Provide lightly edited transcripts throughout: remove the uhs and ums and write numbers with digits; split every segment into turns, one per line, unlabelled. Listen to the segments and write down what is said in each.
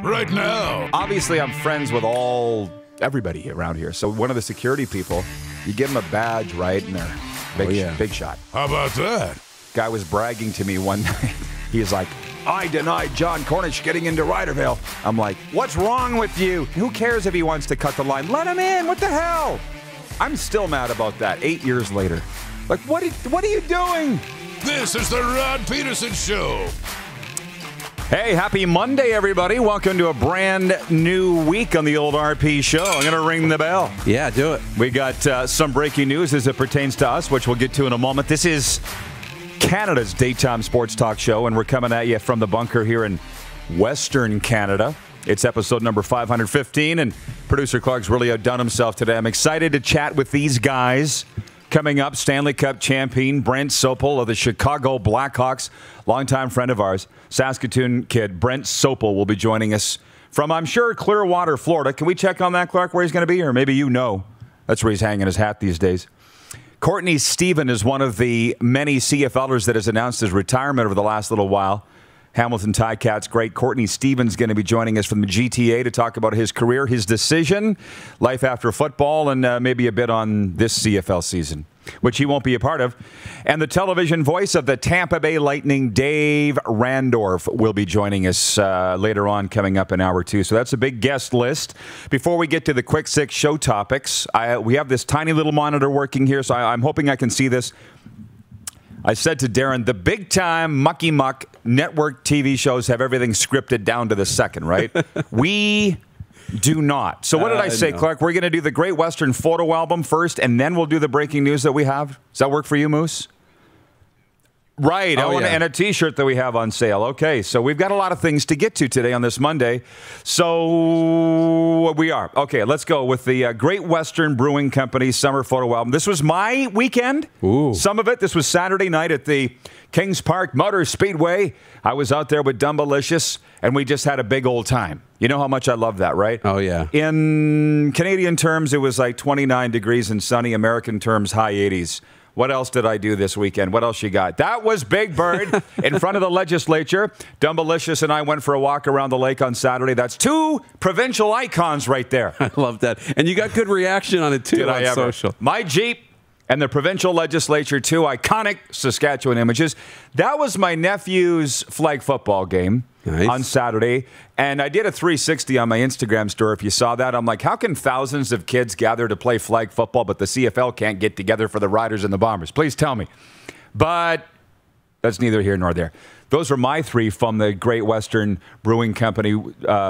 right now.
Obviously, I'm friends with everybody around here. So one of the security people, you give them a badge, right? And they're big shot.
How about that?
Guy was bragging to me one night. He's like, I denied John Cornish getting into Ryderville. I'm like, what's wrong with you? Who cares if he wants to cut the line? Let him in. What the hell? I'm still mad about that 8 years later. Like, what are you doing?
This is the Rod Pedersen Show.
Hey, happy Monday, everybody. Welcome to a brand new week on the old RP Show. I'm going to ring the bell.
Yeah, do it.
We got some breaking news as it pertains to us, which we'll get to in a moment. This is Canada's daytime sports talk show, and we're coming at you from the bunker here in Western Canada. It's episode number 515, and producer Clark's really outdone himself today. I'm excited to chat with these guys. Coming up, Stanley Cup champion Brent Sopel of the Chicago Blackhawks, longtime friend of ours, Saskatoon kid Brent Sopel will be joining us from, I'm sure, Clearwater, Florida. Can we check on that, Clark, where he's going to be? Or maybe you know. That's where he's hanging his hat these days. Courtney Stephen is one of the many CFLers that has announced his retirement over the last little while. Hamilton Ticats great Courtney Stevens going to be joining us from the GTA to talk about his career, his decision, life after football, and maybe a bit on this CFL season, which he won't be a part of. And the television voice of the Tampa Bay Lightning, Dave Randorf, will be joining us later on, coming up in hour two. So that's a big guest list. Before we get to the quick six show topics, we have this tiny little monitor working here, so I'm hoping I can see this. I said to Darren, the big-time mucky-muck network TV shows have everything scripted down to the second, right? We do not. So what did I say,
no.
Clark? We're going to do the Great Western photo album first, and then we'll do the breaking news that we have. Does that work for you, Moose? Right. And a T-shirt that we have on sale. Okay, so we've got a lot of things to get to today on this Monday. So we are. Okay, let's go with the Great Western Brewing Company summer photo album. This was my weekend.
Ooh.
Some of it. This was Saturday night at the Kings Park Motor Speedway. I was out there with Dumbalicious, and we just had a big old time. You know how much I love that, right?
Oh, yeah.
In Canadian terms, it was like 29 degrees and sunny. American terms, high 80s. What else did I do this weekend? What else you got? That was Big Bird in front of the legislature. Dumbalicious and I went for a walk around the lake on Saturday. That's two provincial icons right there.
I love that. And you got good reaction on it, too, on social.
My Jeep and the provincial legislature, two iconic Saskatchewan images. That was my nephew's flag football game.
Nice.
On Saturday, and I did a 360 on my Instagram story. If you saw that, I'm like, how can thousands of kids gather to play flag football, but the CFL can't get together for the Riders and the Bombers? Please tell me. But that's neither here nor there. Those are my three from the Great Western Brewing Company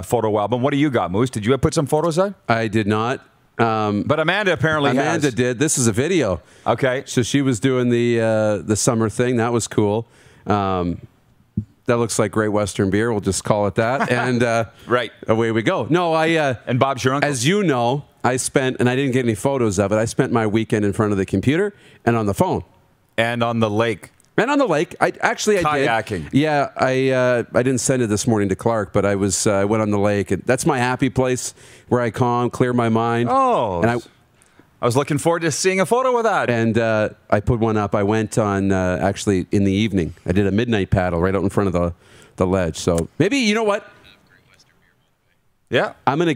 photo album. What do you got, Moose? Did you put some photos on?
I did not.
But Amanda apparently has.
Amanda did. This is a video.
Okay.
So she was doing the summer thing. That was cool. That looks like Great Western beer. We'll just call it that. And
right.
Away we go. No,
and Bob's your uncle.
As you know, I spent, and I didn't get any photos of it, I spent my weekend in front of the computer and on the phone.
And on the lake.
And on the lake. I did.
Kayaking.
Yeah, I didn't send it this morning to Clark, but I went on the lake. And that's my happy place where I calm, clear my mind.
Oh.
And
I was looking forward to seeing a photo of that.
And I put one up. I went on, actually, in the evening. I did a midnight paddle right out in front of the ledge. So maybe, you know what?
Yeah.
I'm going to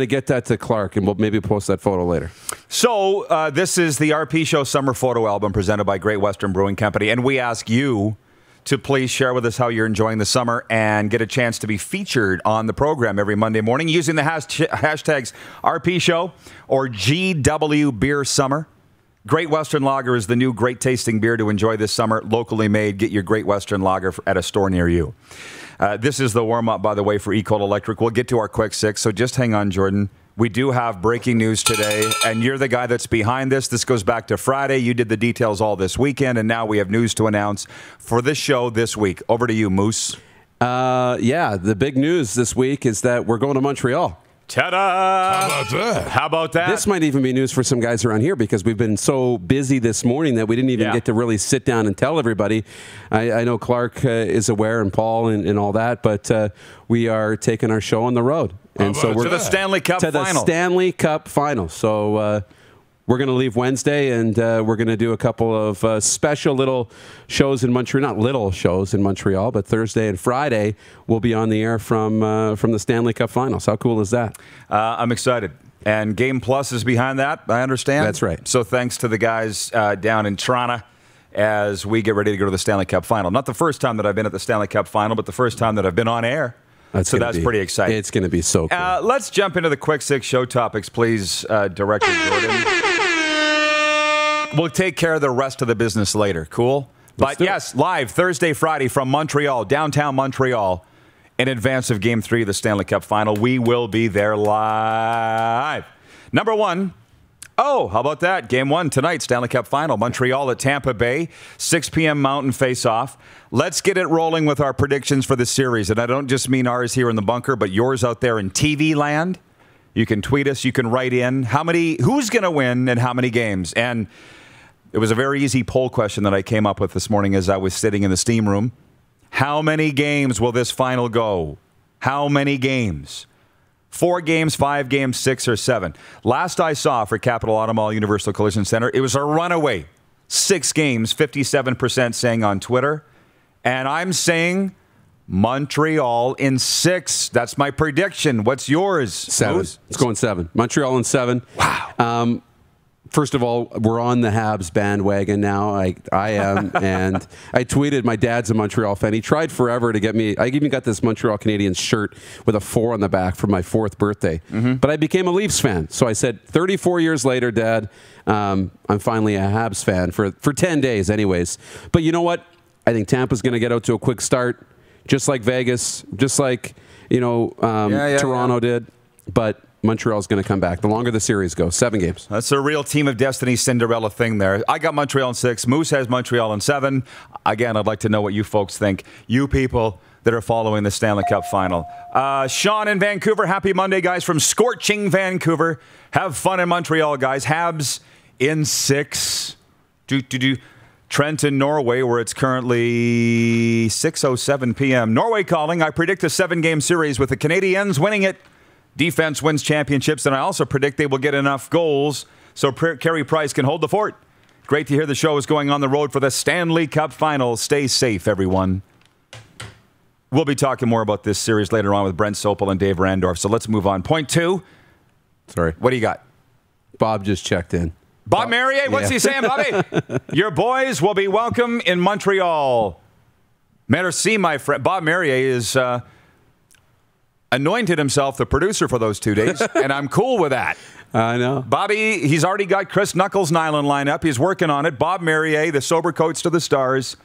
get that to Clark, and we'll maybe post that photo later.
So this is the RP Show Summer Photo Album presented by Great Western Brewing Company. And we ask you to please share with us how you're enjoying the summer and get a chance to be featured on the program every Monday morning using the hashtags RP Show or GW Beer Summer. Great Western Lager is the new great tasting beer to enjoy this summer. Locally made. Get your Great Western Lager at a store near you. This is the warm-up, by the way, for Ecole Electric. We'll get to our quick six, so just hang on, Jordan. We do have breaking news today, and you're the guy that's behind this. This goes back to Friday. You did the details all this weekend, and now we have news to announce for this show this week. Over to you, Moose.
Yeah, the big news this week is that we're going to Montreal.
Ta-da!
How about that?
How about that?
This might even be news for some guys around here because we've been so busy this morning that we didn't even get to really sit down and tell everybody. I know Clark is aware and Paul and all that, but we are taking our show on the road. And so we're
to the Stanley Cup final.
The Stanley Cup final. So we're going to leave Wednesday, and we're going to do a couple of special little shows in Montreal. Not little shows in Montreal, but Thursday and Friday we'll be on the air from the Stanley Cup Finals. How cool is that?
I'm excited. And Game Plus is behind that, I understand.
That's right.
So thanks to the guys down in Toronto as we get ready to go to the Stanley Cup Final. Not the first time that I've been at the Stanley Cup Final, but the first time that I've been on air. That's pretty exciting.
It's going to be so cool.
Let's jump into the quick six show topics, please, Director Jordan. We'll take care of the rest of the business later. Cool? But yes, live Thursday, Friday from Montreal, downtown Montreal, in advance of Game 3 of the Stanley Cup Final. We will be there live. Number one. Oh, how about that? Game 1 tonight, Stanley Cup Final. Montreal at Tampa Bay, 6 p.m. Mountain face-off. Let's get it rolling with our predictions for the series. And I don't just mean ours here in the bunker, but yours out there in TV land. You can tweet us. You can write in. Who's going to win and how many games? And it was a very easy poll question that I came up with this morning as I was sitting in the steam room. How many games will this final go? How many games? 4 games, 5 games, 6 or 7. Last I saw for Capital Automall Universal Collision Center, it was a runaway. 6 games, 57% saying on Twitter. And I'm saying Montreal in 6. That's my prediction. What's yours?
7. It's going 7. Montreal in 7.
Wow.
First of all, we're on the Habs bandwagon now. I am, and I tweeted, my dad's a Montreal fan. He tried forever to get me. I even got this Montreal Canadiens shirt with a 4 on the back for my 4th birthday. Mm-hmm. But I became a Leafs fan. So I said, 34 years later, Dad, I'm finally a Habs fan for 10 days anyways. But you know what? I think Tampa's going to get out to a quick start, just like Vegas, just like Toronto did. But Montreal's going to come back. The longer the series goes, 7 games.
That's a real team of destiny Cinderella thing there. I got Montreal in 6. Moose has Montreal in 7. Again, I'd like to know what you folks think. You people that are following the Stanley Cup Final. Sean in Vancouver. Happy Monday, guys, from scorching Vancouver. Have fun in Montreal, guys. Habs in 6. Trent in Norway, where it's currently 6:07 p.m. Norway calling. I predict a 7-game series with the Canadiens winning it. Defense wins championships, and I also predict they will get enough goals so Carey Price can hold the fort. Great to hear the show is going on the road for the Stanley Cup Final. Stay safe, everyone. We'll be talking more about this series later on with Brent Sopel and Dave Randorf, so let's move on. Point 2.
Sorry.
What do you got?
Bob just checked in.
Bob Marrier? What's he saying, Bobby? Your boys will be welcome in Montreal. Merci, my friend. Bob Marrier is... anointed himself the producer for those 2 days, and I'm cool with that.
I know.
Bobby, he's already got Chris Knuckles' nylon lineup. He's working on it. Bob Marrier, the sober coach to the stars.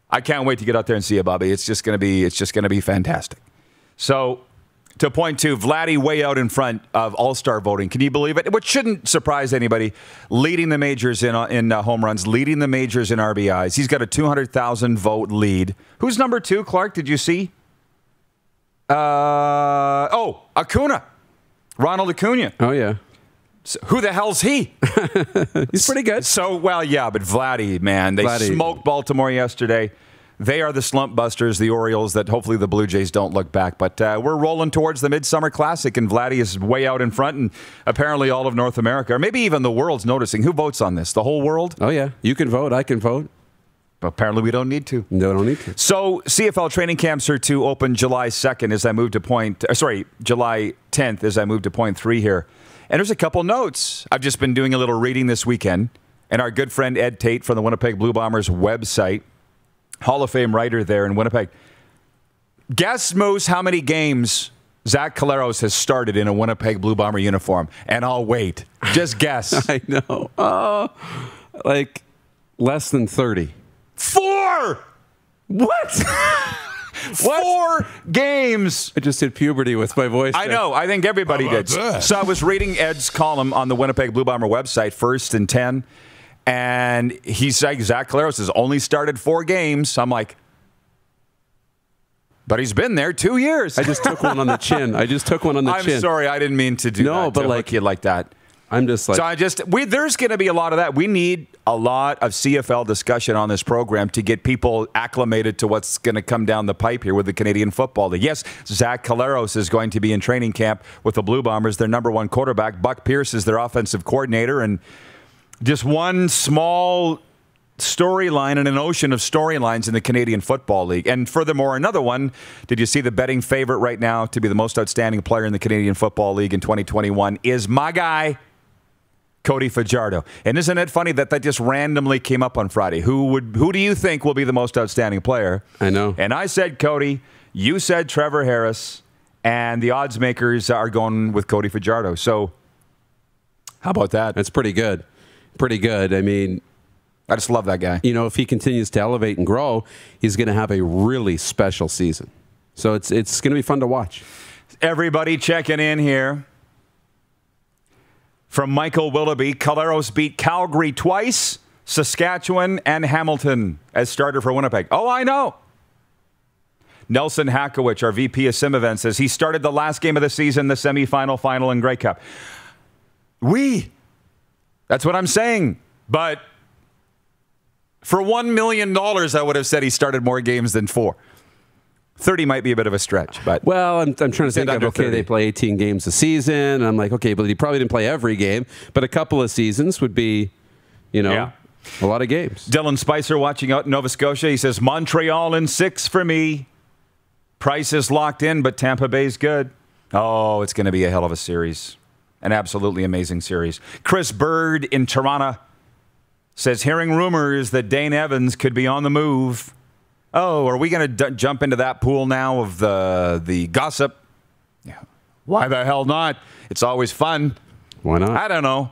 I can't wait to get out there and see you, Bobby. It's just going to be fantastic. So, to point 2, Vladdy way out in front of All-Star voting. Can you believe it? Which shouldn't surprise anybody. Leading the majors in home runs, leading the majors in RBIs. He's got a 200,000 vote lead. Who's number 2, Clark? Did you see? Acuna. Ronald Acuna.
Oh, yeah.
So who the hell's he?
He's pretty good.
So, well, yeah, but Vladdy, man. They smoked Baltimore yesterday. They are the slump busters, the Orioles, that hopefully the Blue Jays don't look back. But we're rolling towards the Midsummer Classic, and Vladdy is way out in front, and apparently all of North America, or maybe even the world's noticing. Who votes on this? The whole world?
Oh, yeah. You can vote. I can vote.
Apparently, we don't need to.
No, don't need to.
So, CFL training camps are to open July 2nd as I move to July 10th as I move to point 3 here. And there's a couple notes. I've just been doing a little reading this weekend. And our good friend Ed Tate from the Winnipeg Blue Bombers website, Hall of Fame writer there in Winnipeg. Guess, Moose, how many games Zach Collaros has started in a Winnipeg Blue Bomber uniform. And I'll wait. Just guess.
I know. Like less than 30.
4! What? 4 games.
I just hit puberty with my voice.
I know. I think everybody did.
That?
So I was reading Ed's column on the Winnipeg Blue Bomber website, 1st and 10, and he's like, Zach Collaros has only started 4 games. I'm like, but he's been there 2 years.
I just took one on the chin.
I'm sorry. I didn't mean to do that.
No, but
like you like that.
I'm just like...
So there's going to be a lot of that. We need a lot of CFL discussion on this program to get people acclimated to what's going to come down the pipe here with the Canadian Football League. Yes, Zach Collaros is going to be in training camp with the Blue Bombers, their number one quarterback. Buck Pierce is their offensive coordinator. And just one small storyline in an ocean of storylines in the Canadian Football League. And furthermore, another one, did you see the betting favorite right now to be the most outstanding player in the Canadian Football League in 2021 is my guy, Cody Fajardo. And isn't it funny that just randomly came up on Friday? Who do you think will be the most outstanding player?
I know.
And I said Cody, you said Trevor Harris, and the odds makers are going with Cody Fajardo. So how about that?
That's pretty good. Pretty good. I mean,
I just love that guy.
You know, if he continues to elevate and grow, he's going to have a really special season. So it's going to be fun to watch.
Everybody checking in here. From Michael Willoughby, Collaros beat Calgary twice, Saskatchewan, and Hamilton as starter for Winnipeg. Oh, I know. Nelson Hakowich, our VP of Sim Events, says he started the last game of the season, the semifinal, final, and Grey Cup. That's what I'm saying. But for $1 million, I would have said he started more games than 4. 30 might be a bit of a stretch, but...
Well, I'm trying to think of, okay, 30. They play 18 games a season, and I'm like, okay, but he probably didn't play every game, but a couple of seasons would be, a lot of games.
Dylan Spicer watching out in Nova Scotia, he says, Montreal in 6 for me. Price is locked in, but Tampa Bay's good. Oh, it's going to be a hell of a series. An absolutely amazing series. Chris Bird in Toronto says, hearing rumors that Dane Evans could be on the move. Oh, are we going to jump into that pool now of the gossip? Yeah. Why the hell not? It's always fun.
Why not?
I don't know.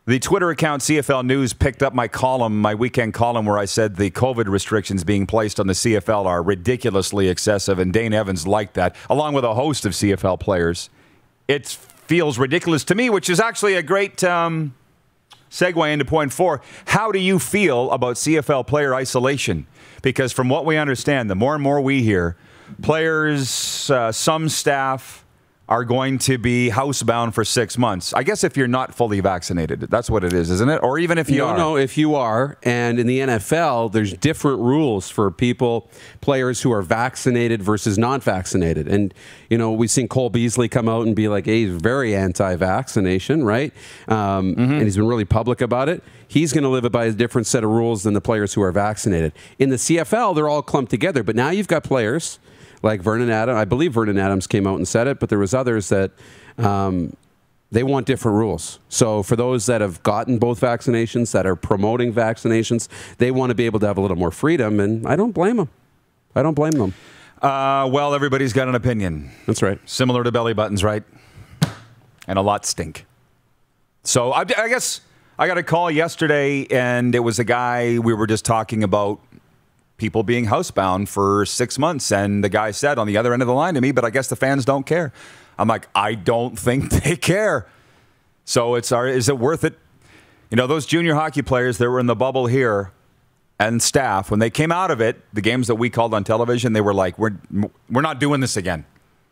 The Twitter account CFL News picked up my weekend column where I said the COVID restrictions being placed on the CFL are ridiculously excessive, and Dane Evans liked that, along with a host of CFL players. It feels ridiculous to me, which is actually a great segue into point 4. How do you feel about CFL player isolation? Because from what we understand, the more and more we hear, players, some staff are going to be housebound for 6 months. I guess if you're not fully vaccinated, that's what it is, isn't it? Or even if you are.
No, if you are. And in the NFL, there's different rules for players who are vaccinated versus not vaccinated. And, we've seen Cole Beasley come out and be like, hey, he's very anti-vaccination, right? And he's been really public about it. He's going to live by a different set of rules than the players who are vaccinated. In the CFL, they're all clumped together. But now you've got players like Vernon Adams. I believe Vernon Adams came out and said it, but there was others that they want different rules. So for those that have gotten both vaccinations, that are promoting vaccinations, they want to be able to have a little more freedom, and I don't blame them. I don't blame them.
Well, everybody's got an opinion.
That's right.
Similar to belly buttons, right? And a lot stink. So I guess I got a call yesterday, and it was a guy we were just talking about people being housebound for 6 months. And the guy said on the other end of the line to me, but I guess the fans don't care. I'm like, I don't think they care. So is it worth it? Those junior hockey players that were in the bubble here and staff, when they came out of it, the games that we called on television, they were like, we're not doing this again.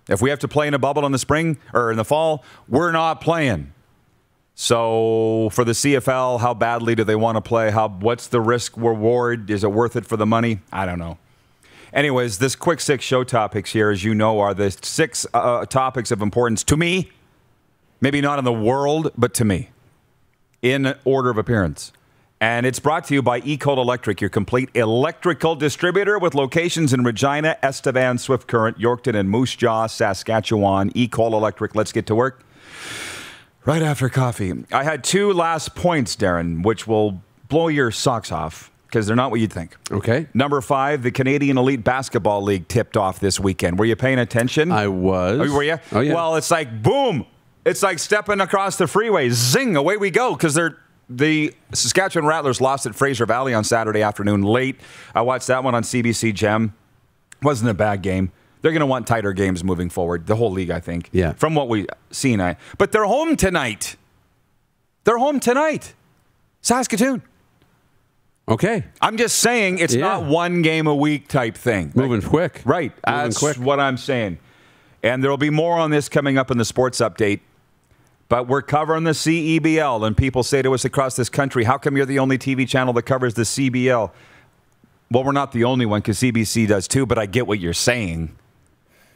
If we have to play in a bubble in the spring or in the fall, we're not playing. So for the CFL, how badly do they want to play? What's the risk reward? Is it worth it for the money? I don't know. Anyways, this quick 6 show topics here, as you know, are the 6 topics of importance to me. Maybe not in the world, but to me, in order of appearance. And it's brought to you by Ecole Electric, your complete electrical distributor with locations in Regina, Estevan, Swift Current, Yorkton, and Moose Jaw, Saskatchewan. Ecole Electric. Let's get to work. Right after coffee. I had 2 last points, Darren, which will blow your socks off because they're not what you'd think.
Okay.
Number 5, the Canadian Elite Basketball League tipped off this weekend. Were you paying attention?
I was.
Oh, were you?
Oh, yeah.
Well, it's like, boom. It's like stepping across the freeway. Zing, away we go because the Saskatchewan Rattlers lost at Fraser Valley on Saturday afternoon late. I watched that one on CBC Gem. Wasn't a bad game. They're going to want tighter games moving forward, the whole league, I think.
Yeah.
From what we've seen. But they're home tonight. Saskatoon.
Okay.
I'm just saying it's not one game a week type thing.
Moving quick.
Right. That's what I'm saying. And there will be more on this coming up in the sports update. But we're covering the CEBL, and people say to us across this country, how come you're the only TV channel that covers the CBL? Well, we're not the only one because CBC does too, but I get what you're saying.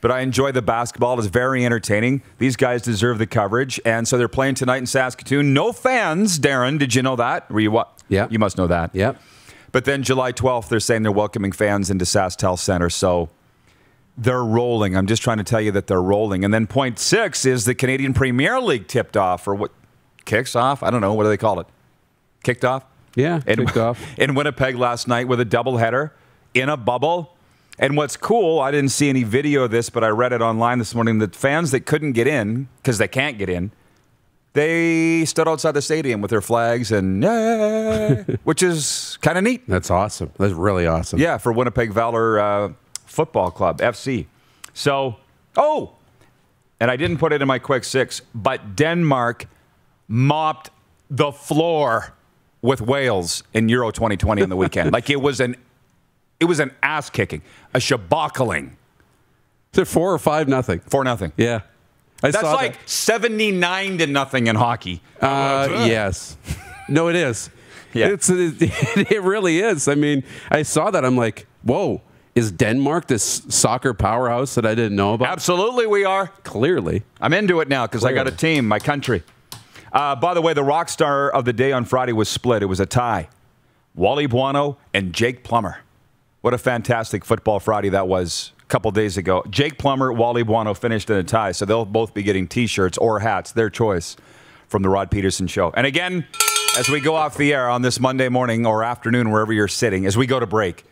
But I enjoy the basketball. It's very entertaining. These guys deserve the coverage. And so they're playing tonight in Saskatoon. No fans, Darren. Did you know that? Were you what?
Yeah.
You must know that.
Yeah.
But then July 12th, they're saying they're welcoming fans into SaskTel Center. So they're rolling. I'm just trying to tell you that they're rolling. And then point 6 is the Canadian Premier League tipped off. Or what? Kicks off? I don't know. What do they call it? Kicked off?
Yeah, kicked off.
In Winnipeg last night with a doubleheader in a bubble. And what's cool, I didn't see any video of this, but I read it online this morning, that fans that couldn't get in, because they can't get in, they stood outside the stadium with their flags, and which is kind of neat.
That's awesome. That's really awesome.
Yeah, for Winnipeg Valor Football Club, FC. So, and I didn't put it in my quick 6, but Denmark mopped the floor with Wales in Euro 2020 on the weekend. Like it was an ass kicking, a shabackling.
Is it 4 or 5-0?
4-0.
Yeah.
That's like 79-0 in hockey.
Yes. No, it is.
Yeah.
It really is. I mean, I saw that. I'm like, whoa, is Denmark this soccer powerhouse that I didn't know about?
Absolutely we are.
Clearly.
I'm into it now because I got a team, my country. By the way, the rock star of the day on Friday was split. It was a tie. Wally Buono and Jake Plummer. What a fantastic football Friday that was a couple days ago. Jake Plummer, Wally Buono finished in a tie, so they'll both be getting T-shirts or hats, their choice, from the Rod Pedersen Show. And again, as we go off the air on this Monday morning or afternoon, wherever you're sitting, as we go to break,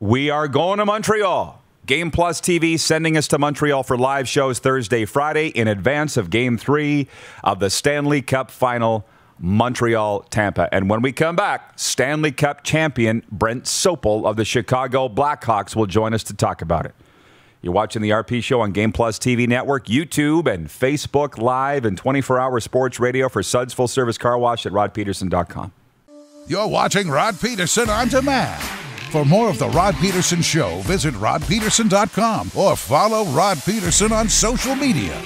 we are going to Montreal. Game Plus TV sending us to Montreal for live shows Thursday, Friday in advance of Game 3 of the Stanley Cup Final, Montreal-Tampa. And when we come back, Stanley Cup champion Brent Sopel of the Chicago Blackhawks will join us to talk about it. You're watching the RP Show on Game Plus TV Network, YouTube, and Facebook Live, and 24-hour sports radio for Suds Full Service Car Wash at rodpedersen.com.
You're watching Rod Pedersen On Demand. For more of The Rod Pedersen Show, visit rodpedersen.com or follow Rod Pedersen on social media.